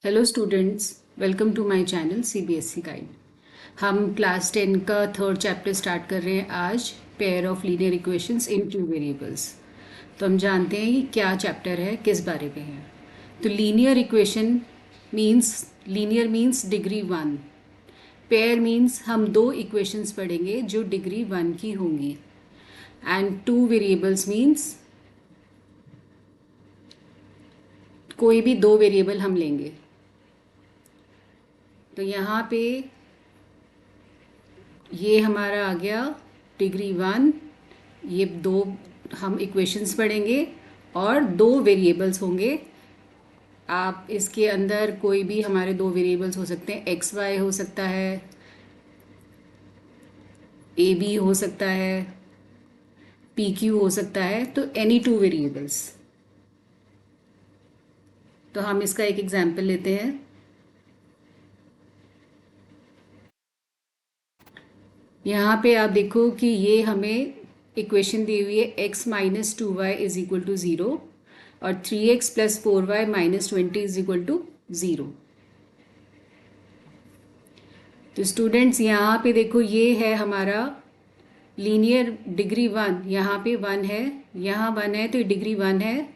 Hello students, welcome to my channel CBSE guide. हम class 10 का third chapter start कर रहे हैं आज, pair of linear equations in two variables. तो हम जानते हैं कि क्या चैप्टर है, किस बारे में है। तो linear equation linear means degree one. Pair means हम दो इक्वेशंस पढ़ेंगे जो डिग्री वन की होंगी। एंड टू वेरिएबल्स मीन्स कोई भी दो वेरिएबल हम लेंगे। तो यहाँ पे ये हमारा आ गया डिग्री वन। ये दो हम इक्वेशंस पढ़ेंगे और दो वेरिएबल्स होंगे। आप इसके अंदर कोई भी हमारे दो वेरिएबल्स हो सकते हैं, एक्स वाई हो सकता है, ए बी हो सकता है, पी क्यू हो सकता है। तो एनी टू वेरिएबल्स। तो हम इसका एक एग्जाम्पल लेते हैं। यहाँ पे आप देखो कि ये हमें इक्वेशन दी हुई है x minus two y is equal to zero और 3x plus 4y minus 20 is equal to zero. तो स्टूडेंट्स यहाँ पे देखो, ये है हमारा लीनियर डिग्री वन। यहाँ पे वन है, यहाँ वन है तो डिग्री वन है,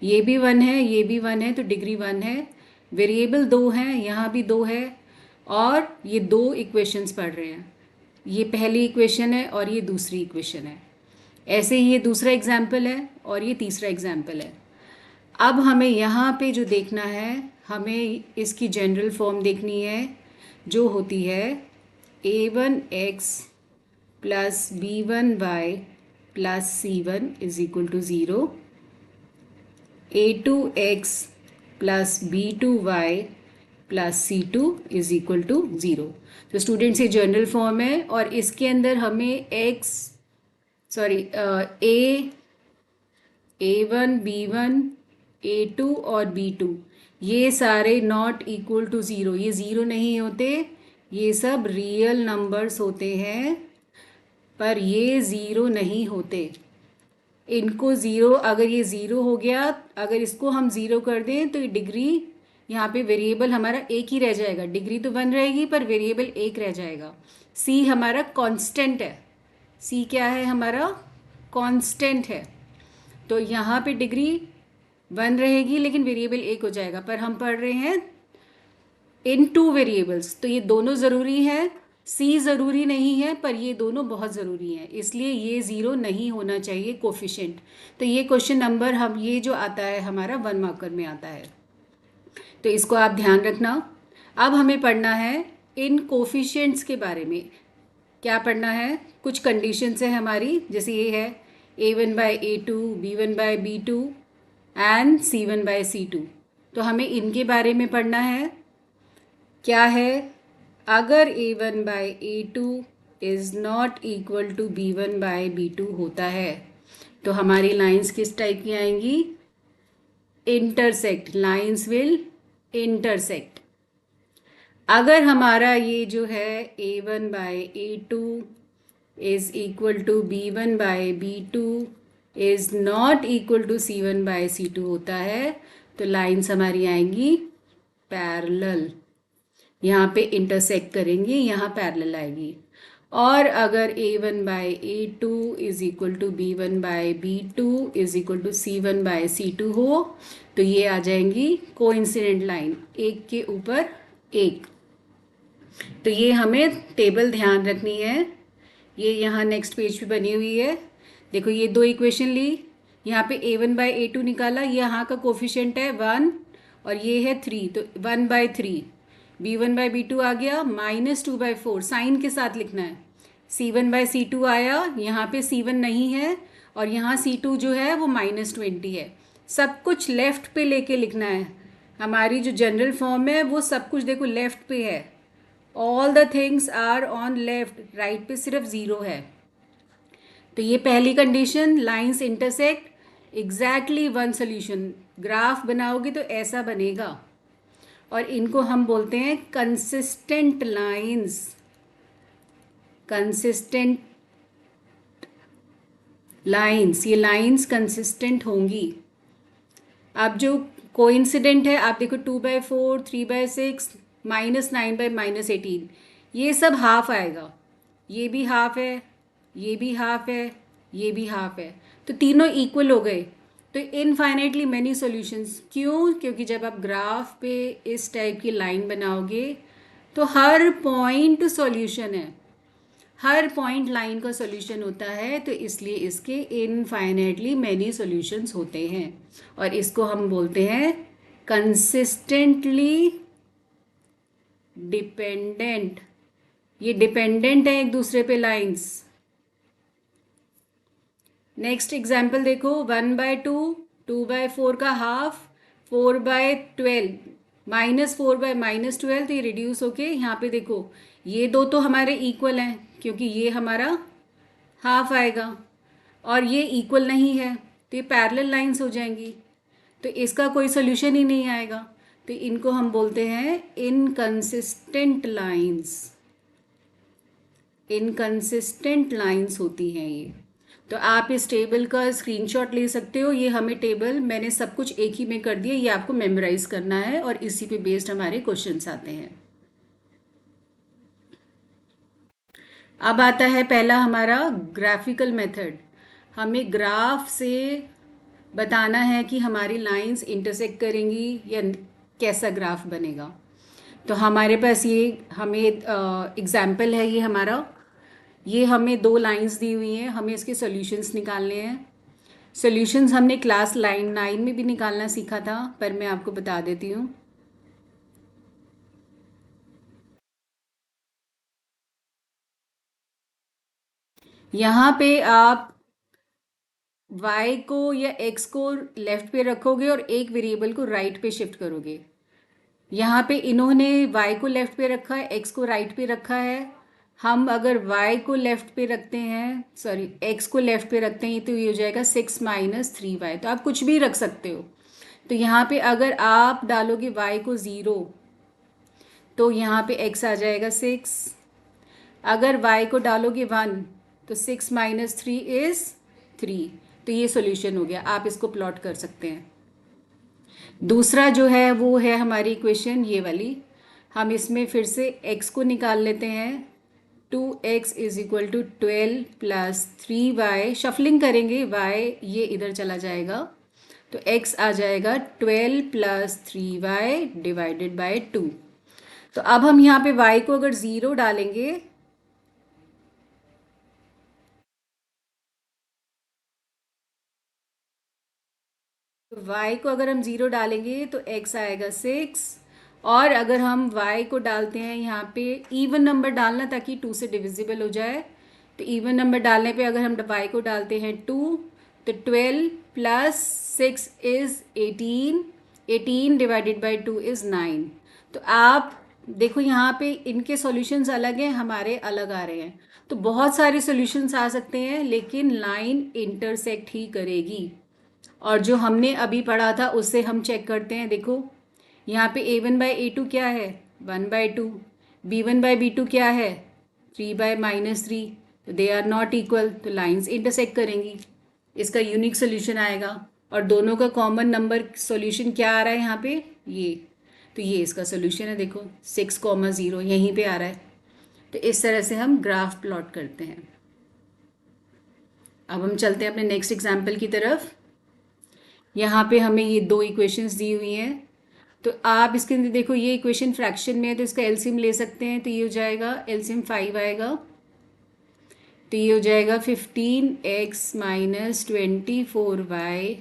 ये भी वन है, ये भी वन है तो डिग्री वन है। वेरिएबल दो हैं, यहाँ भी दो है और ये दो इक्वेशंस पढ़ रहे हैं। ये पहली इक्वेशन है और ये दूसरी इक्वेशन है। ऐसे ही ये दूसरा एग्जाम्पल है और ये तीसरा एग्जाम्पल है। अब हमें यहाँ पे जो देखना है, हमें इसकी जनरल फॉर्म देखनी है जो होती है a1x plus b1y plus c1 is equal to zero, a2x plus b2y plus c2 is equal to zero. तो स्टूडेंट्स ये जनरल फॉर्म है और इसके अंदर हमें a1 b1 a2 और b2 ये सारे नॉट इक्वल टू ज़ीरो, ये ज़ीरो नहीं होते, ये सब रियल नंबर्स होते हैं पर ये ज़ीरो नहीं होते। इनको ज़ीरो, अगर ये ज़ीरो हो गया, अगर इसको हम ज़ीरो कर दें तो ये डिग्री, यहाँ पे वेरिएबल हमारा एक ही रह जाएगा। डिग्री तो वन रहेगी पर वेरिएबल एक रह जाएगा। सी हमारा कांस्टेंट है। सी क्या है? हमारा कांस्टेंट है। तो यहाँ पे डिग्री वन रहेगी लेकिन वेरिएबल एक हो जाएगा। पर हम पढ़ रहे हैं इन टू वेरिएबल्स, तो ये दोनों ज़रूरी है। सी ज़रूरी नहीं है पर ये दोनों बहुत ज़रूरी हैं, इसलिए ये ज़ीरो नहीं होना चाहिए कोफिशिएंट। तो ये क्वेश्चन नंबर हम ये जो आता है हमारा 1 मार्कर में आता है, तो इसको आप ध्यान रखना। अब हमें पढ़ना है इन कोफिशिएंट्स के बारे में। क्या पढ़ना है? कुछ कंडीशंस है हमारी, जैसे ये है a1 by a2, b1 by b2 and c1 by c2। तो हमें इनके बारे में पढ़ना है। क्या है? अगर a1 by a2 is not equal to b1 by b2 होता है तो हमारी लाइंस किस टाइप की आएंगी? इंटरसेक्ट। Lines will intersect. अगर हमारा ये जो है a1 by a2 is equal to b1 by b2 is not equal to c1 by c2 होता है तो लाइंस हमारी आएंगी पैरेलल। यहाँ पे इंटरसेक्ट करेंगी, यहाँ पैरेलल आएगी। और अगर a1 by a2 is equal to b1 by b2 is equal to c1 by c2 हो तो ये आ जाएंगी कोइंसिडेंट लाइन, एक के ऊपर एक। तो ये हमें टेबल ध्यान रखनी है। ये यहाँ नेक्स्ट पेज पे बनी हुई है। देखो, ये दो इक्वेशन ली, यहाँ पे a1 बाय a2 निकाला, ये यहाँ का कोफिशिएंट है 1 और ये है 3, तो 1 बाय 3। b1 बाय b2 आ गया -2/4, साइन के साथ लिखना है। c1 बाय c2 आया, यहाँ पे c1 नहीं है और यहाँ c2 जो है वो -20 है। सब कुछ लेफ़्ट पे लेके लिखना है। हमारी जो जनरल फॉर्म है वो सब कुछ देखो लेफ़्ट पे है। All the things are on left, right पे सिर्फ ज़ीरो है। तो ये पहली condition, lines intersect, exactly one solution. Graph बनाओगे तो ऐसा बनेगा और इनको हम बोलते हैं कंसिस्टेंट लाइंस। कंसिस्टेंट लाइंस, ये लाइंस कंसिस्टेंट होंगी। अब जो कोइंसिडेंट है आप देखो 2/4, 3/6, -9/-18, ये सब हाफ आएगा, ये भी हाफ है, ये भी हाफ है, ये भी हाफ है, तो तीनों इक्वल हो गए। तो इनफाइनाइटली मैनी सॉल्यूशंस, क्यों? क्योंकि जब आप ग्राफ पे इस टाइप की लाइन बनाओगे तो हर पॉइंट सॉल्यूशन है, हर पॉइंट लाइन का सॉल्यूशन होता है, तो इसलिए इसके इनफाइनाइटली मैनी सॉल्यूशंस होते हैं, और इसको हम बोलते हैं कंसिस्टेंटली डिपेंडेंट। ये डिपेंडेंट है एक दूसरे पे लाइंस। नेक्स्ट एग्जाम्पल देखो, 1/2, 2/4 का हाफ, 4/12, -4/-12, तो ये रिड्यूस होके यहाँ पे देखो ये दो तो हमारे इक्वल हैं क्योंकि ये हमारा हाफ आएगा और ये इक्वल नहीं है, तो ये पैरेलल लाइंस हो जाएंगी, तो इसका कोई सोल्यूशन ही नहीं आएगा, तो इनको हम बोलते हैं इनकंसिस्टेंट लाइंस। इनकंसिस्टेंट लाइंस होती हैं ये। तो आप इस टेबल का स्क्रीनशॉट ले सकते हो, ये हमें टेबल मैंने सब कुछ एक ही में कर दिया, ये आपको मेमोराइज करना है और इसी पे बेस्ड हमारे क्वेश्चंस आते हैं। अब आता है पहला हमारा ग्राफिकल मेथड। हमें ग्राफ से बताना है कि हमारी लाइंस इंटरसेक्ट करेंगी या कैसा ग्राफ बनेगा। तो हमारे पास ये हमें एग्जाम्पल है, ये हमारा, ये हमें दो लाइंस दी हुई हैं, हमें इसके सॉल्यूशंस निकालने हैं। सॉल्यूशंस हमने क्लास 9 में भी निकालना सीखा था, पर मैं आपको बता देती हूँ। यहाँ पे आप y को या x को लेफ्ट पे रखोगे और एक वेरिएबल को राइट पे शिफ्ट करोगे। यहाँ पे इन्होंने y को लेफ्ट पे रखा है, x को राइट पे रखा है। हम अगर y को लेफ्ट पे रखते हैं, सॉरी x को लेफ्ट पे रखते हैं, तो ये हो जाएगा 6 - 3y। तो आप कुछ भी रख सकते हो। तो यहाँ पे अगर आप डालोगे y को 0, तो यहाँ पे x आ जाएगा 6। अगर y को डालोगे 1, तो 6 - 3 इज़ 3। तो ये सॉल्यूशन हो गया, आप इसको प्लॉट कर सकते हैं। दूसरा जो है वो है हमारी इक्वेशन ये वाली, हम इसमें फिर से x को निकाल लेते हैं। 2x is equal to 12 plus 3y, shuffling करेंगे, y ये इधर चला जाएगा, तो x आ जाएगा 12 प्लस 3y डिवाइडेड बाय 2। तो अब हम यहाँ पे y को अगर 0 डालेंगे, तो y को अगर हम 0 डालेंगे तो x आएगा 6, और अगर हम y को डालते हैं यहाँ पे, इवन नंबर डालना ताकि 2 से डिविजिबल हो जाए, तो इवन नंबर डालने पे अगर हम y को डालते हैं 2, तो 12 plus 6 is 18, 18 divided by 2 is 9। तो आप देखो यहाँ पे इनके सॉल्यूशंस अलग हैं, हमारे अलग आ रहे हैं, तो बहुत सारे सॉल्यूशंस आ सकते हैं, लेकिन लाइन इंटरसेक्ट ही करेगी। और जो हमने अभी पढ़ा था उससे हम चेक करते हैं। देखो यहाँ पे a1/a2 क्या है, 1/2, b1/b2 क्या है, 3/-3, तो दे आर नॉट इक्वल, तो लाइंस इंटरसेक्ट करेंगी, इसका यूनिक सोल्यूशन आएगा। और दोनों का कॉमन नंबर सोल्यूशन क्या आ रहा है यहाँ पे, ये, तो ये इसका सोल्यूशन है। देखो 6,0 यहीं पे आ रहा है। तो इस तरह से हम ग्राफ प्लॉट करते हैं। अब हम चलते हैं अपने नेक्स्ट एग्जाम्पल की तरफ। यहाँ पे हमें ये दो इक्वेशंस दी हुई हैं, तो आप इसके अंदर देखो ये इक्वेशन फ्रैक्शन में है, तो इसका एलसीएम ले सकते हैं, तो ये हो जाएगा एलसीएम 5 आएगा, तो ये हो जाएगा 15x - 24y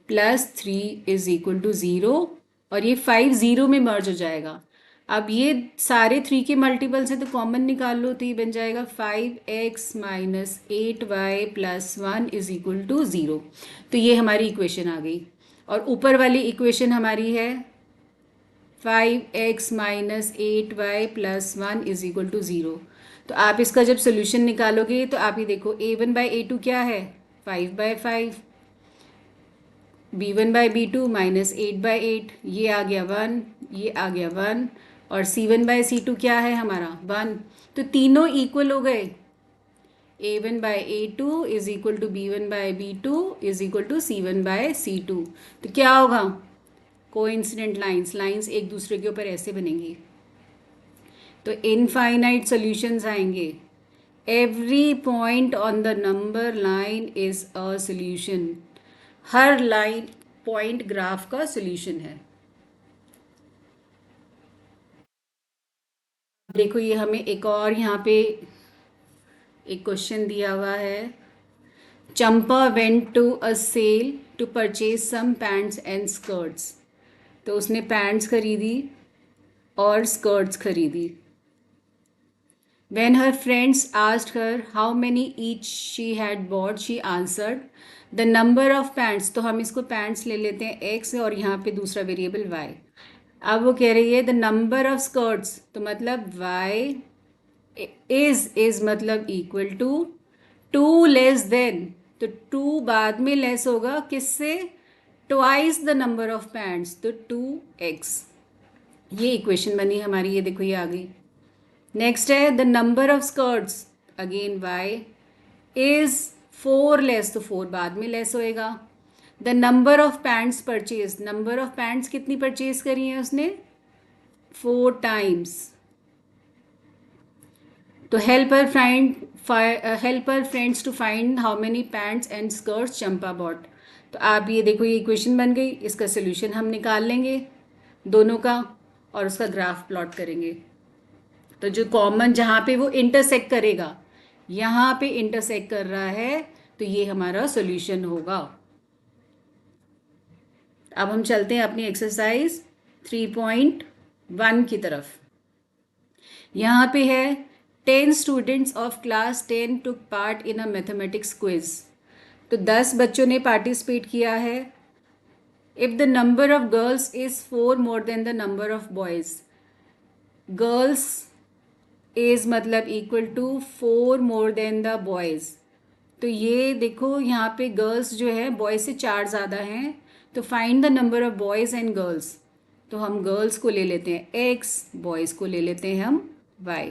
plus 3 is equal to 0, और ये 5 0 में मर्ज हो जाएगा। अब ये सारे 3 के मल्टीपल्स हैं तो कॉमन निकाल लो, तो ये बन जाएगा 5x - 8y plus 1 is equal to 0। तो ये हमारी इक्वेशन आ गई, और ऊपर वाली इक्वेशन हमारी है 5x - 8y plus 1 is equal to 0। तो आप इसका जब सोल्यूशन निकालोगे तो आप ये देखो a1/a2 क्या है, 5/5, b1/b2 -8/8, ये आ गया 1, ये आ गया 1, और c1/c2 क्या है हमारा 1। तो तीनों इक्वल हो गए, A1 by A2 is equal to B1 by B2 is equal to C1 by C2। तो क्या होगा, कोइंसिडेंट लाइंस एक दूसरे के ऊपर ऐसे बनेंगी तो इनफाइनाइट सॉल्यूशंस आएंगे। Every point on the number line is a solution. Her line point graph का सॉल्यूशन है। देखो ये हमें एक और यहाँ पे एक क्वेश्चन दिया हुआ है। Champa went to a sale to purchase some pants and skirts. तो उसने पैंट्स खरीदी और स्कर्ट्स खरीदी। When her friends asked her how many each she had bought, she answered the number of pants। तो हम इसको पैंट्स ले लेते हैं x और यहाँ पे दूसरा वेरिएबल y। अब वो कह रही है द नंबर ऑफ स्कर्ट्स, तो मतलब y इज मतलब इक्वल टू 2 लेस देन, तो 2 बाद में लेस होगा किससे, twice the number of pants, तो 2x। ये इक्वेशन बनी हमारी, ये देखो ये आ गई। नेक्स्ट है the number of skirts, again y is 4 less, तो 4 बाद में लेस होएगा। The number of pants purchase, number of pants कितनी परचेज करी है उसने, 4 टाइम्स। तो help her friends to find how many pants and skirts Champa bought. तो आप ये देखो ये इक्वेशन बन गई, इसका सोल्यूशन हम निकाल लेंगे दोनों का और उसका ग्राफ प्लॉट करेंगे। तो जो कॉमन जहाँ पे वो इंटरसेक्ट करेगा, यहाँ पे इंटरसेक्ट कर रहा है, तो ये हमारा सॉल्यूशन होगा। अब हम चलते हैं अपनी एक्सरसाइज 3.1 की तरफ। यहाँ पे है 10 students of class 10 took part in a mathematics quiz. तो 10 बच्चों ने पार्टिसिपेट किया है। If the number of girls is 4 more than the number of boys, girls is मतलब equal to 4 more than the boys. तो ये देखो यहाँ पे गर्ल्स जो है बॉयज़ से 4 ज़्यादा हैं, तो find the number of boys and girls. तो हम गर्ल्स को ले लेते हैं x, बॉयज़ को ले लेते हैं हम y।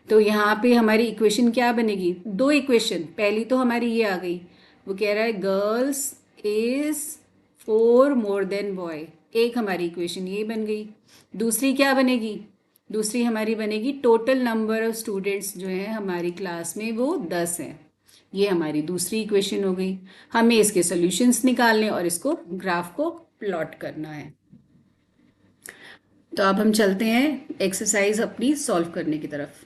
तो यहाँ पे हमारी इक्वेशन क्या बनेगी, दो इक्वेशन, पहली तो हमारी ये आ गई, वो कह रहा है girls is 4 more then boy, एक हमारी इक्वेशन ये बन गई। दूसरी क्या बनेगी, दूसरी हमारी बनेगी टोटल नंबर ऑफ स्टूडेंट्स जो हैं हमारी क्लास में वो 10 हैं। ये हमारी दूसरी इक्वेशन हो गई। हमें इसके सॉल्यूशंस निकालने और इसको ग्राफ को प्लॉट करना है। तो अब हम चलते हैं एक्सरसाइज अपनी सॉल्व करने की तरफ।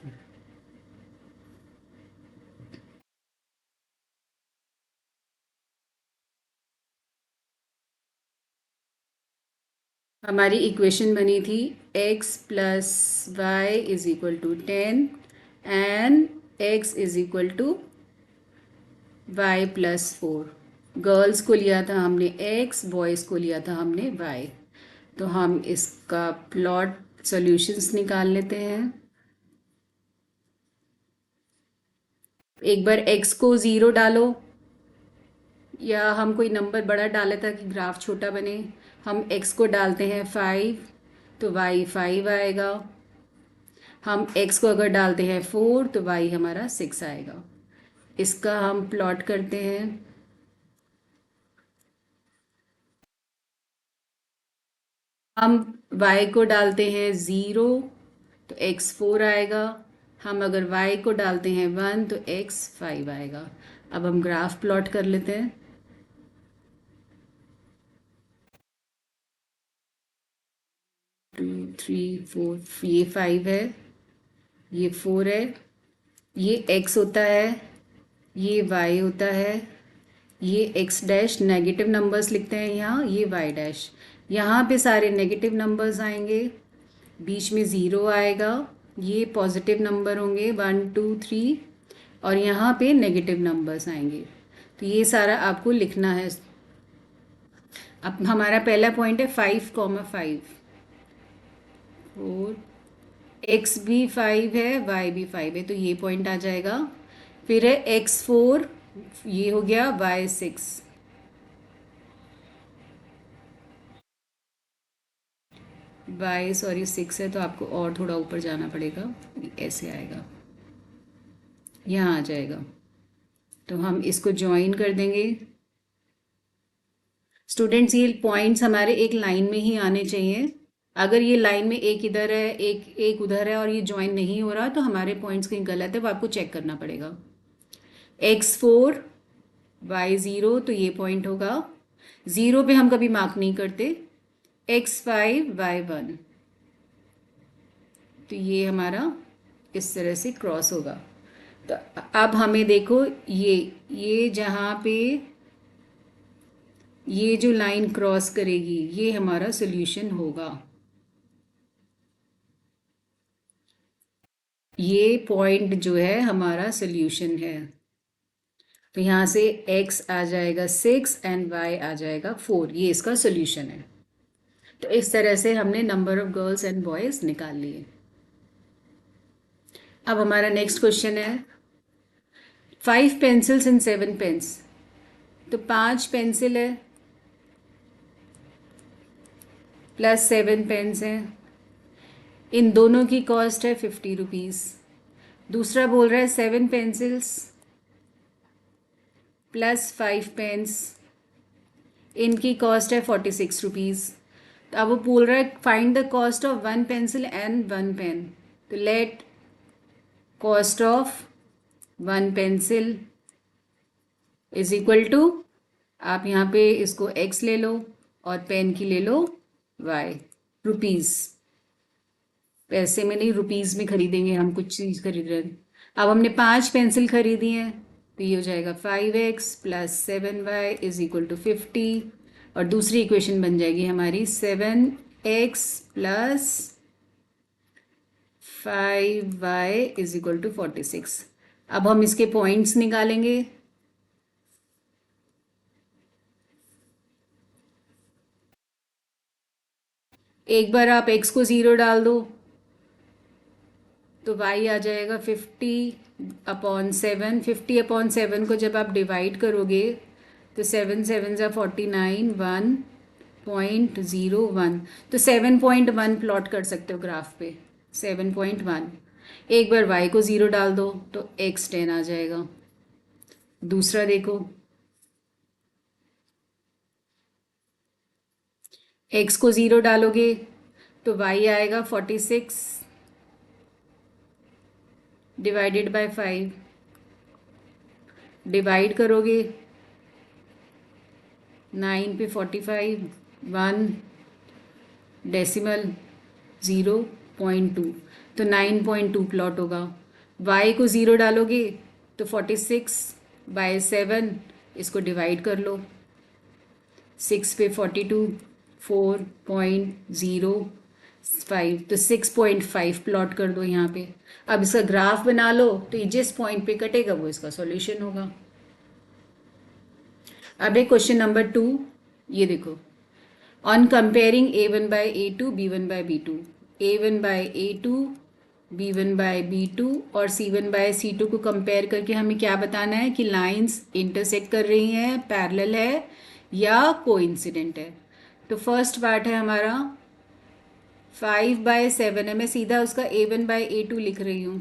हमारी इक्वेशन बनी थी x plus y is equal to 10 and x is equal to y plus 4। Girls को लिया था हमने x, बॉयज़ को लिया था हमने y। तो हम इसका प्लॉट सॉल्यूशंस निकाल लेते हैं। एक बार x को 0 डालो, या हम कोई नंबर बड़ा डाले ताकि ग्राफ छोटा बने। हम x को डालते हैं 5, तो y 5 आएगा। हम x को अगर डालते हैं 4, तो y हमारा 6 आएगा। इसका हम प्लॉट करते हैं। हम y को डालते हैं 0, तो x 4 आएगा। हम अगर y को डालते हैं 1, तो x 5 आएगा। अब हम ग्राफ प्लॉट कर लेते हैं। 2 3 4, ये 5 है, ये 4 है, ये x होता है, ये y होता है, ये x डैश नेगेटिव नंबर्स लिखते हैं यहाँ, ये y डैश। यहाँ पे सारे नेगेटिव नंबर्स आएंगे, बीच में 0 आएगा, ये पॉजिटिव नंबर होंगे 1 2 3, और यहाँ पे नेगेटिव नंबर्स आएंगे। तो ये सारा आपको लिखना है। अब हमारा पहला पॉइंट है 5,5, 4, x भी 5 है, y भी 5 है, तो ये पॉइंट आ जाएगा। फिर है x4, ये हो गया y6, सॉरी 6 है, तो आपको और थोड़ा ऊपर जाना पड़ेगा, ऐसे आएगा, यहाँ आ जाएगा। तो हम इसको ज्वाइन कर देंगे। स्टूडेंट्स ये पॉइंट्स हमारे एक लाइन में ही आने चाहिए। अगर ये लाइन में एक इधर है एक उधर है और ये ज्वाइन नहीं हो रहा तो हमारे पॉइंट्स कहीं गलत है, वो आपको चेक करना पड़ेगा। x4 y0 तो ये पॉइंट होगा। 0 पे हम कभी मार्क नहीं करते। x5 y1 तो ये हमारा इस तरह से क्रॉस होगा। तो अब हमें देखो ये जहाँ पे ये जो लाइन क्रॉस करेगी ये हमारा सोल्यूशन होगा। ये पॉइंट जो है हमारा सोल्यूशन है। तो यहाँ से x आ जाएगा 6 एंड y आ जाएगा 4, ये इसका सोल्यूशन है। तो इस तरह से हमने number of girls and boys निकाल लिए। अब हमारा नेक्स्ट क्वेश्चन है 5 पेंसिल्स एंड 7 पेन्स। तो 5 पेंसिल है प्लस 7 पेन्स हैं, इन दोनों की कॉस्ट है 50 रुपीज़। दूसरा बोल रहा है 7 पेंसिल्स प्लस 5 पेन्स, इनकी कॉस्ट है 46 रुपीज़। तो अब वो बोल रहा है find the cost of 1 pencil and 1 pen. तो let cost of 1 pencil is equal to, आप यहाँ पे इसको x ले लो और पेन की ले लो y, रुपीज़। पैसे में नहीं, रुपीज़ में खरीदेंगे, हम कुछ चीज़ खरीद रहे हैं। अब हमने 5 पेंसिल खरीदी हैं तो ये हो जाएगा 5x plus 7y is equal to 50। और दूसरी इक्वेशन बन जाएगी हमारी 7x plus 5y is equal to 46। अब हम इसके पॉइंट्स निकालेंगे। एक बार आप x को 0 डाल दो तो y आ जाएगा 50/7। 50/7 को जब आप डिवाइड करोगे तो 7 7 ज़ा 49, 1.01। तो 7.1 प्लॉट कर सकते हो ग्राफ पे, 7.1। एक बार y को 0 डाल दो तो x 10 आ जाएगा। दूसरा देखो, x को 0 डालोगे तो y आएगा 46 डिवाइडेड बाय 5। डिवाइड करोगे 9 पे 45, 1 डेसिमल 0.2 तो 9.2 प्लॉट होगा। y को 0 डालोगे तो 46/7, इसको डिवाइड कर लो, 6 पे 42, 4.05 तो 6.5 प्लॉट कर दो यहाँ पे। अब इसका ग्राफ बना लो तो ये जिस पॉइंट पे कटेगा वो इसका सॉल्यूशन होगा। अब एक क्वेश्चन नंबर 2, ये देखो, on comparing a1 by a2 b1 by b2, a1 by a2 b1 by b2 और c1 बाय c2 को कंपेयर करके हमें क्या बताना है कि लाइंस इंटरसेक्ट कर रही हैं, पैरेलल है या कोइंसिडेंट है। तो फर्स्ट पार्ट है हमारा 5/7 है, मैं सीधा उसका a1 बाय a2 लिख रही हूँ।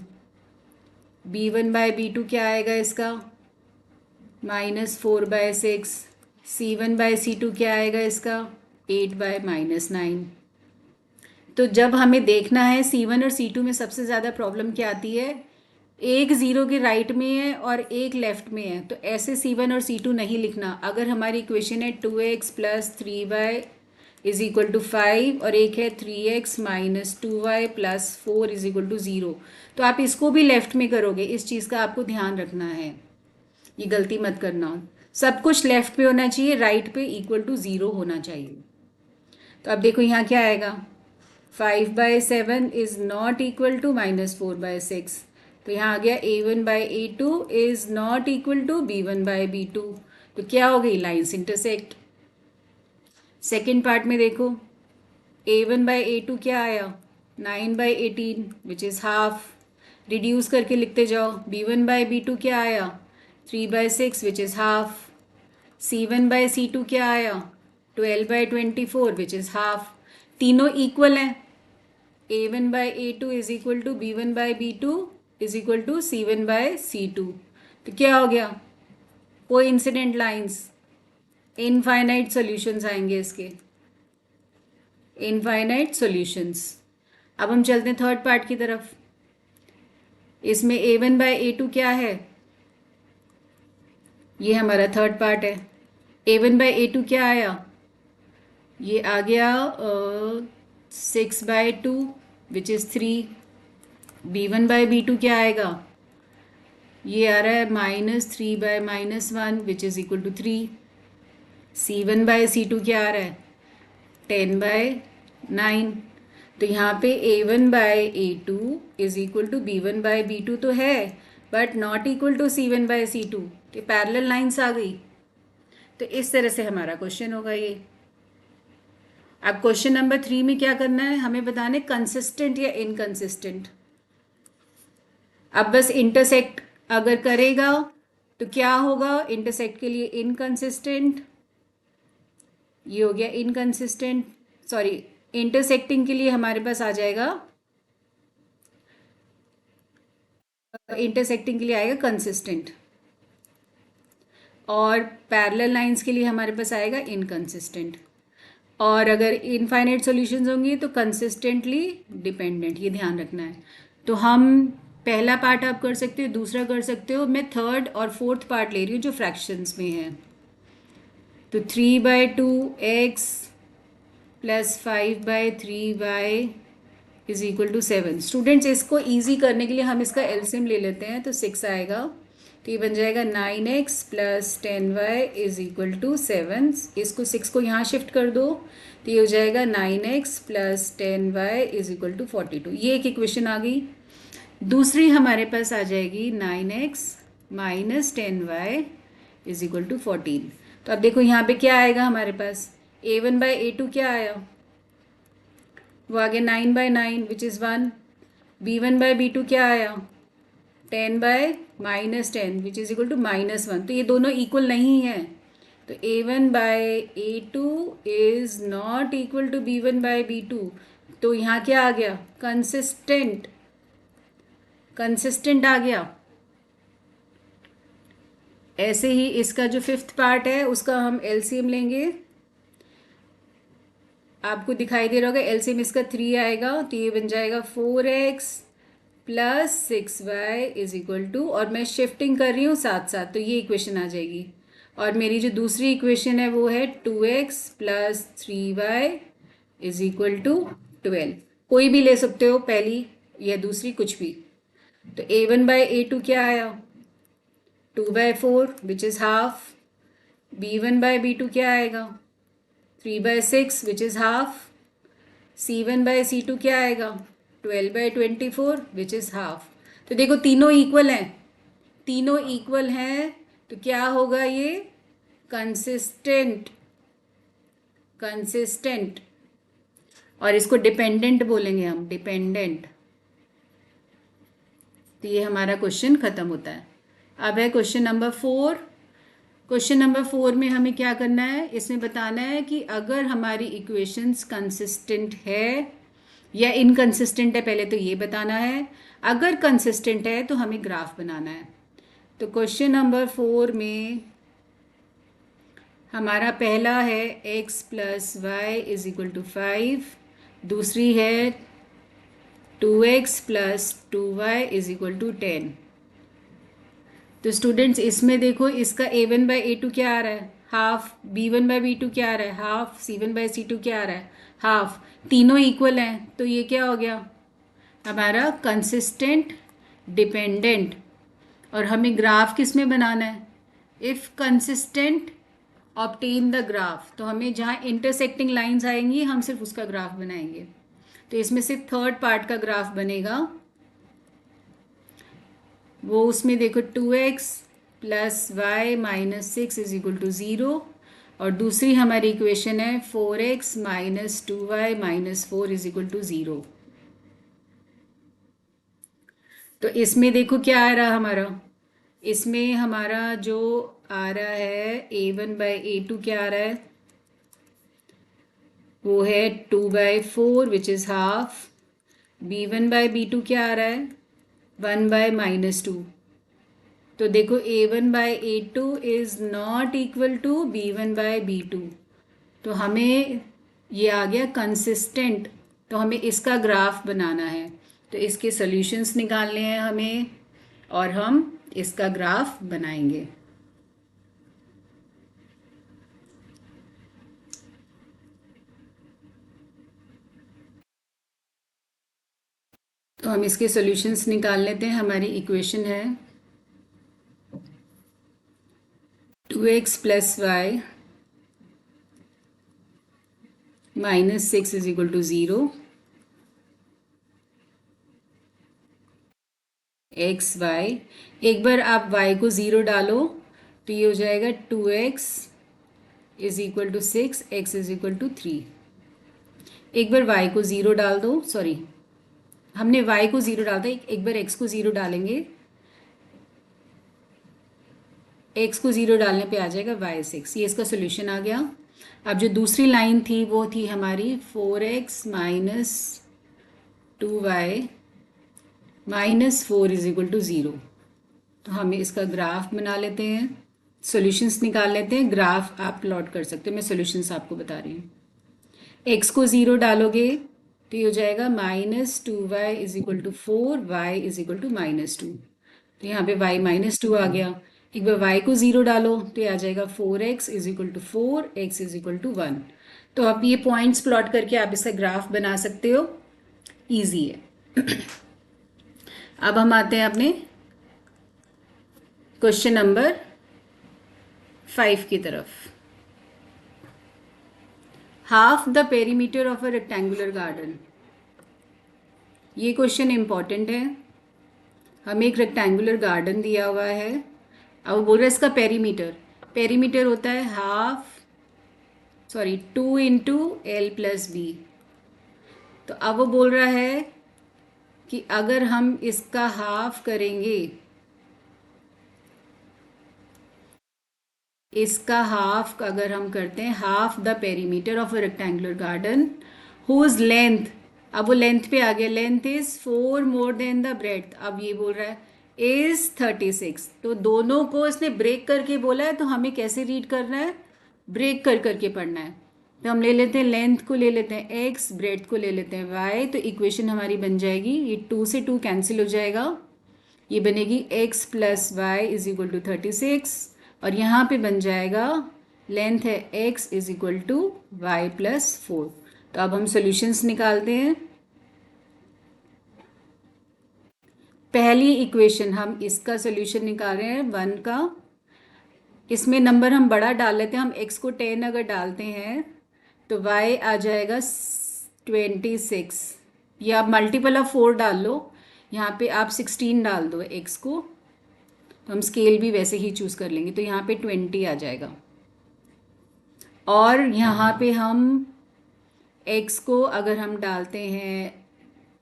b1 बाय b2 क्या आएगा इसका -4/6। c1 बाय c2 क्या आएगा इसका 8/-9। तो जब हमें देखना है c1 और c2 में सबसे ज़्यादा प्रॉब्लम क्या आती है, एक ज़ीरो के राइट में है और एक लेफ्ट में है, तो ऐसे c1 और c2 नहीं लिखना। अगर हमारी इक्वेशन है 2x plus 3y is equal to 5 और एक है 3x minus 2y plus 4 is equal to 0, तो आप इसको भी लेफ्ट में करोगे। इस चीज़ का आपको ध्यान रखना है, ये गलती मत करना। सब कुछ लेफ्ट पे होना चाहिए, राइट पे इक्वल टू 0 होना चाहिए। तो अब देखो यहाँ क्या आएगा, 5/7 इज़ नॉट इक्वल टू -4/6। तो यहाँ आ गया a1/a2 is not equal to b1/b2। तो क्या हो गई, लाइन्स इंटरसेक्ट। सेकेंड पार्ट में देखो, a1/a2 क्या आया 9/18 विच इज़ हाफ, रिड्यूस करके लिखते जाओ। b1/b2 क्या आया 3/6 विच इज़ हाफ। c1/c2 क्या आया 12/24 विच इज़ हाफ। तीनों इक्वल हैं, a1/a2 is equal to b1/b2 is equal to c1/c2। तो क्या हो गया, कोइंसिडेंट लाइंस, इनफाइनाइट सॉल्यूशंस आएंगे इसके, इनफाइनाइट सॉल्यूशंस। अब हम चलते हैं थर्ड पार्ट की तरफ। इसमें a1/a2 क्या है, ये हमारा थर्ड पार्ट है। a1/a2 क्या आया, ये आ गया 6/2 विच इज़ 3। b1/b2 क्या आएगा, ये आ रहा है -3/-1 which is equal to 3। c1/c2 क्या आ रहा है, 10/9। तो यहाँ पे a1/a2 is equal to b1/b2 तो है, but not equal to c1/c2। तो पैरेलल लाइंस आ गई। तो इस तरह से हमारा क्वेश्चन होगा ये। अब क्वेश्चन नंबर 3 में क्या करना है, हमें बताना है कंसिस्टेंट या इनकंसिस्टेंट। अब बस इंटरसेक्ट अगर करेगा तो क्या होगा, इंटरसेक्ट के लिए इनकंसिस्टेंट, ये हो गया इनकंसिस्टेंट, सॉरी इंटरसेक्टिंग के लिए हमारे पास आ जाएगा, इंटरसेक्टिंग के लिए आएगा कंसिस्टेंट, और पैरेलल लाइंस के लिए हमारे पास आएगा इनकंसिस्टेंट। और अगर इनफाइनाइट सॉल्यूशंस होंगी तो कंसिस्टेंटली डिपेंडेंट, ये ध्यान रखना है। तो हम पहला पार्ट आप कर सकते हो, दूसरा कर सकते हो, मैं थर्ड और फोर्थ पार्ट ले रही हूँ जो फ्रैक्शंस में है। तो 3/2x plus 5/3y is equal to 7। Students इसको ईजी करने के लिए हम इसका एलसीएम ले लेते हैं, तो 6 आएगा। तो ये बन जाएगा 9x plus 10y is equal to 7। इसको 6 को यहाँ शिफ्ट कर दो, तो ये हो जाएगा 9x plus 10y is equal to 42। ये एक इक्वेशन आ गई। दूसरी हमारे पास आ जाएगी 9x minus 10y is equal to 14। तो अब देखो यहाँ पे क्या आएगा हमारे पास, a1/a2 क्या आया, वो आ गया 9/9 विच इज़ 1। b1/b2 क्या आया, 10/-10 विच इज़ इक्वल टू -1। तो ये दोनों इक्वल नहीं है, तो a1/a2 is not equal to b1/b2। तो यहाँ क्या आ गया, कंसिस्टेंट, कंसिस्टेंट आ गया। ऐसे ही इसका जो फिफ्थ पार्ट है उसका हम एलसीएम लेंगे। आपको दिखाई दे रहा होगा एलसीएम इसका 3 आएगा, तो ये बन जाएगा 4x plus 6y is equal to, और मैं शिफ्टिंग कर रही हूँ साथ साथ, तो ये इक्वेशन आ जाएगी। और मेरी जो दूसरी इक्वेशन है वो है 2x plus 3y is equal to 12। कोई भी ले सकते हो, पहली या दूसरी, कुछ भी। तो a1/a2 क्या आया, 2/4 विच इज़ हाफ। b1/b2 क्या आएगा, 3/6 विच इज़ हाफ। c1/c2 क्या आएगा, 12/24 विच इज़ हाफ। तो देखो तीनों इक्वल हैं, तीनों इक्वल हैं, तो क्या होगा ये, कंसिस्टेंट, कंसिस्टेंट। और इसको डिपेंडेंट बोलेंगे हम, डिपेंडेंट। तो ये हमारा क्वेश्चन खत्म होता है। अब है क्वेश्चन नंबर 4। क्वेश्चन नंबर 4 में हमें क्या करना है, इसमें बताना है कि अगर हमारी इक्वेशंस कंसिस्टेंट है या इनकंसिस्टेंट है, पहले तो ये बताना है। अगर कंसिस्टेंट है तो हमें ग्राफ बनाना है। तो क्वेश्चन नंबर 4 में हमारा पहला है x plus y is equal to 5, दूसरी है 2x plus 2y is equal to 10। तो स्टूडेंट्स इसमें देखो, इसका a1/a2 क्या आ रहा है, हाफ। b1/b2 क्या आ रहा है, हाफ। c1/c2 क्या आ रहा है, हाफ। तीनों इक्वल हैं, तो ये क्या हो गया हमारा कंसिस्टेंट डिपेंडेंट। और हमें ग्राफ किस में बनाना है, if consistent obtain the graph. तो हमें जहाँ इंटरसेक्टिंग लाइंस आएंगी हम सिर्फ उसका ग्राफ बनाएंगे। तो इसमें सिर्फ थर्ड पार्ट का ग्राफ बनेगा, वो उसमें देखो 2x plus y minus 6 is equal to 0, और दूसरी हमारी इक्वेशन है 4x minus 2y minus 4 is equal to 0। तो इसमें देखो क्या आ रहा हमारा, इसमें हमारा जो आ रहा है a1/a2 क्या आ रहा है, वो है 2/4 विच इज़ हाफ। b1/b2 क्या आ रहा है, 1/-2। तो देखो A1 by A2 is not equal to B1 by B2, तो हमें ये आ गया कंसिस्टेंट। तो हमें इसका ग्राफ बनाना है, तो इसके सॉल्यूशंस निकालने हैं हमें और हम इसका ग्राफ बनाएंगे। तो हम इसके सॉल्यूशंस निकाल लेते हैं। हमारी इक्वेशन है 2x plus y minus 6 is equal to 0, x y, एक बार आप y को 0 डालो तो ये हो जाएगा 2x is equal to 6, x is equal to 3। एक बार y को 0 डाल दो, सॉरी हमने y को 0 डाला था, एक बार x को 0 डालेंगे, x को 0 डालने पे आ जाएगा y 6। ये इसका सोल्यूशन आ गया। अब जो दूसरी लाइन थी वो थी हमारी 4x minus 2y minus 4 is equal to 0। तो हमें इसका ग्राफ बना लेते हैं, सॉल्यूशंस निकाल लेते हैं। ग्राफ आप प्लॉट कर सकते हो, मैं सॉल्यूशंस आपको बता रही हूँ। x को 0 डालोगे तो ये हो जाएगा minus 2y is equal to 4, y is equal to minus 2। तो यहाँ पे y माइनस 2 आ गया। एक बार y को 0 डालो तो ये आ जाएगा 4x is equal to 4, x is equal to 1। तो आप ये पॉइंट्स प्लॉट करके आप इसका ग्राफ बना सकते हो, ईजी है। अब हम आते हैं अपने क्वेश्चन नंबर 5 की तरफ। Half the perimeter of a rectangular garden. ये क्वेश्चन इंपॉर्टेंट है। हमें एक रेक्टेंगुलर गार्डन दिया हुआ है, अब बोल रहा है इसका पेरीमीटर, पेरीमीटर होता है half, sorry 2 into l plus b. तो अब वो बोल रहा है कि अगर हम इसका हाफ करेंगे, इसका हाफ अगर हम करते हैं, half the perimeter of a rectangular garden whose length, अब वो लेंथ पे आ गया, length is 4 more than the breadth. अब ये बोल रहा है इज 36। तो दोनों को इसने ब्रेक करके बोला है, तो हमें कैसे रीड करना है, ब्रेक कर करके पढ़ना है। तो हम ले लेते हैं लेंथ को, ले लेते हैं x, ब्रेड्थ को ले लेते हैं y। तो इक्वेशन हमारी बन जाएगी, ये 2 से 2 कैंसिल हो जाएगा, ये बनेगी x plus y is equal to 36, और यहाँ पे बन जाएगा लेंथ है x is equal to y plus 4। तो अब हम सॉल्यूशंस निकालते हैं। पहली इक्वेशन हम इसका सॉल्यूशन निकाल रहे हैं 1 का, इसमें नंबर हम बड़ा डाल लेते हैं। हम x को 10 अगर डालते हैं तो y आ जाएगा 26, या आप मल्टीपल ऑफ 4 डाल लो, यहाँ पे आप 16 डाल दो x को, तो हम स्केल भी वैसे ही चूज़ कर लेंगे, तो यहाँ पे 20 आ जाएगा। और यहाँ पे हम x को अगर हम डालते हैं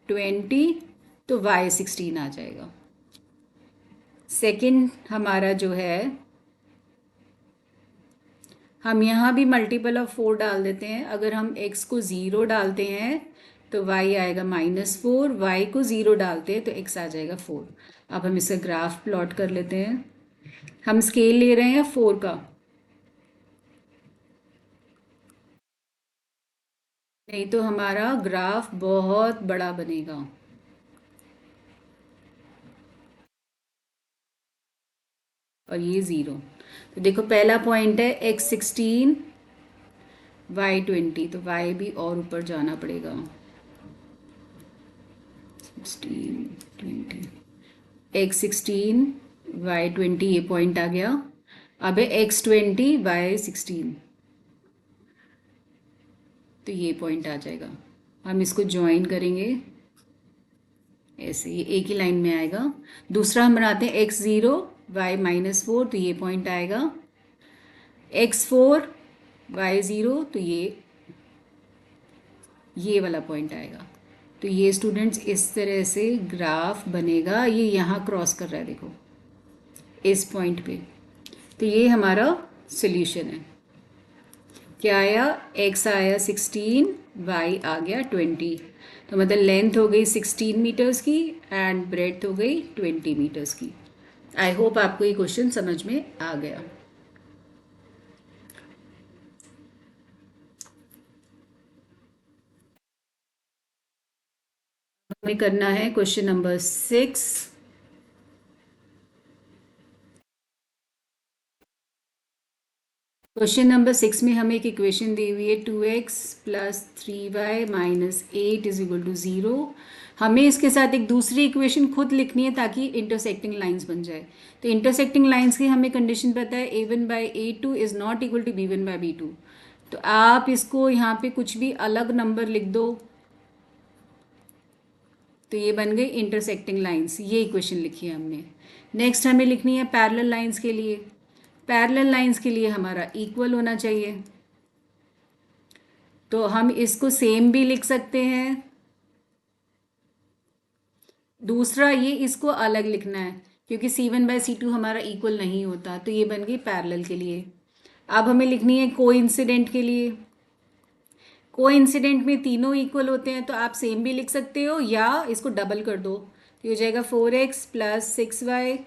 20 तो y 16 आ जाएगा। सेकंड हमारा जो है, हम यहाँ भी मल्टीपल ऑफ 4 डाल देते हैं। अगर हम x को 0 डालते हैं तो y आएगा -4, y को 0 डालते हैं तो x आ जाएगा 4। अब हम इसका ग्राफ प्लॉट कर लेते हैं। हम स्केल ले रहे हैं 4 का, नहीं तो हमारा ग्राफ बहुत बड़ा बनेगा। और ये 0, तो देखो पहला पॉइंट है x 16 y 20, तो y भी और ऊपर जाना पड़ेगा, 16 20, x 16 y 20 ये पॉइंट आ गया। अब है x 20 y 16, तो ये पॉइंट आ जाएगा। हम इसको ज्वाइन करेंगे ऐसे, ये एक ही लाइन में आएगा। दूसरा हम बनाते हैं x 0 y -4, तो ये पॉइंट आएगा। x 4 y 0, तो ये वाला पॉइंट आएगा। तो ये स्टूडेंट्स इस तरह से ग्राफ बनेगा। ये यहाँ क्रॉस कर रहा है देखो इस पॉइंट पे, तो ये हमारा सॉल्यूशन है। क्या आया, x आया 16, y आ गया 20। तो मतलब लेंथ हो गई 16 मीटर्स की एंड ब्रेड्थ हो गई 20 मीटर्स की। आई होप आपको ये क्वेश्चन समझ में आ गया। हमें करना है क्वेश्चन नंबर 6। क्वेश्चन नंबर 6 में हमें एक इक्वेशन दी हुई है 2x plus 3y minus 8 is equal to 0। हमें इसके साथ एक दूसरी इक्वेशन खुद लिखनी है ताकि इंटरसेक्टिंग लाइंस बन जाए। तो इंटरसेक्टिंग लाइंस की हमें कंडीशन पता है a1 by a2 is not equal to b1 by b2। तो आप इसको यहाँ पे कुछ भी अलग नंबर लिख दो, तो ये बन गई इंटरसेक्टिंग लाइंस। ये इक्वेशन लिखी है हमने। नेक्स्ट हमें लिखनी है पैरेलल लाइंस के लिए। पैरेलल लाइंस के लिए हमारा इक्वल होना चाहिए, तो हम इसको सेम भी लिख सकते हैं। दूसरा ये इसको अलग लिखना है क्योंकि C1 बाय C2 हमारा इक्वल नहीं होता, तो ये बन गई पैरेलल के लिए। अब हमें लिखनी है कोइंसिडेंट के लिए। कोइंसिडेंट में तीनों इक्वल होते हैं, तो आप सेम भी लिख सकते हो या इसको डबल कर दो, तो ये हो जाएगा 4x plus 6y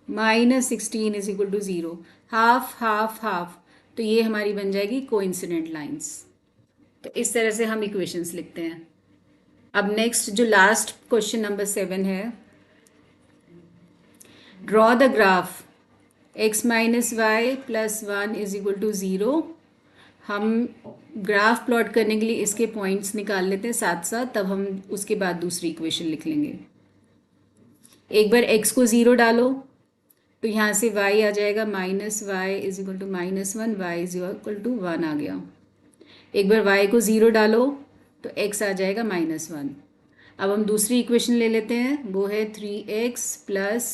minus 16 is equal to 0। Half half half, तो ये हमारी बन जाएगी कोइंसिडेंट लाइंस। तो इस तरह से हम इक्वेशंस लिखते हैं। अब नेक्स्ट जो लास्ट क्वेश्चन नंबर 7 है, draw the graph x minus y plus 1 is equal to 0। हम ग्राफ प्लॉट करने के लिए इसके पॉइंट्स निकाल लेते हैं साथ साथ, तब हम उसके बाद दूसरी इक्वेशन लिख लेंगे। एक बार x को 0 डालो तो यहाँ से y आ जाएगा minus y is equal to minus 1, y is equal to 1 आ गया। एक बार y को 0 डालो तो x आ जाएगा माइनस 1। अब हम दूसरी इक्वेशन ले लेते हैं, वो है 3x plus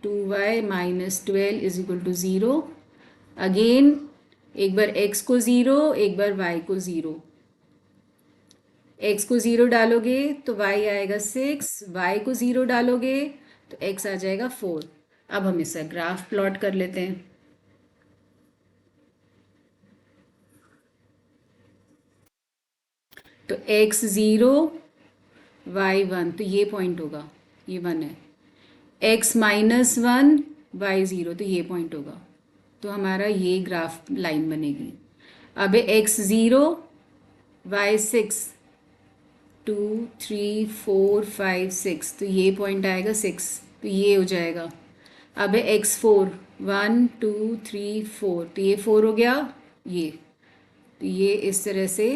2y minus 12 is equal to 0। Again एक बार x को 0, एक बार y को 0। x को 0 डालोगे तो y आएगा 6, y को 0 डालोगे तो x आ जाएगा 4। अब हम इसका ग्राफ प्लॉट कर लेते हैं। तो x 0 y 1, तो ये पॉइंट होगा, ये 1 है। x माइनस 1 y 0, तो ये पॉइंट होगा, तो हमारा ये ग्राफ लाइन बनेगी। अब x 0 y 6 2 3 4 5 6, तो ये पॉइंट आएगा 6, तो ये हो जाएगा। अब x 4 1 2 3 4, तो ये 4 हो गया, ये तो ये इस तरह से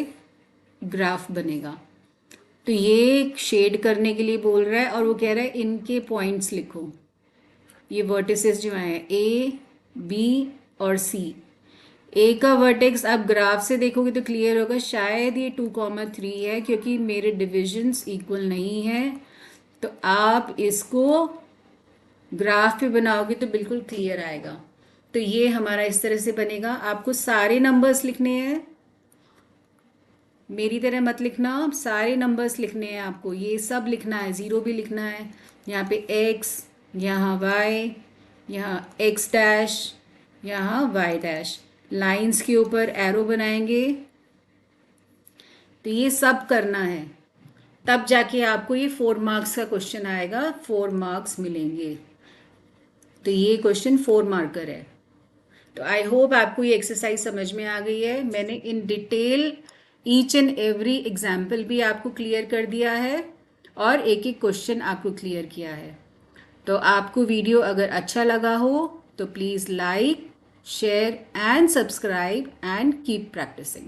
ग्राफ बनेगा। तो ये शेड करने के लिए बोल रहा है और वो कह रहा है इनके पॉइंट्स लिखो। ये वर्टिसेस जो हैं ए बी और सी। ए का वर्टेक्स आप ग्राफ से देखोगे तो क्लियर होगा, शायद ये 2,3 है क्योंकि मेरे डिविजन्स इक्वल नहीं है। तो आप इसको ग्राफ पे बनाओगे तो बिल्कुल क्लियर आएगा। तो ये हमारा इस तरह से बनेगा। आपको सारे नंबर्स लिखने हैं, मेरी तरह मत लिखना, सारे नंबर्स लिखने हैं आपको, ये सब लिखना है, ज़ीरो भी लिखना है। यहाँ पे x, यहाँ y, यहाँ x डैश, यहाँ y डैश, लाइंस के ऊपर एरो बनाएंगे। तो ये सब करना है, तब जाके आपको ये 4 मार्क्स का क्वेश्चन आएगा, 4 मार्क्स मिलेंगे। तो ये क्वेश्चन 4 मार्कर है। तो आई होप आपको ये एक्सरसाइज समझ में आ गई है। मैंने in detail each and every example भी आपको क्लियर कर दिया है और एक एक क्वेश्चन आपको क्लियर किया है। तो आपको वीडियो अगर अच्छा लगा हो तो please like, share and subscribe and keep practising.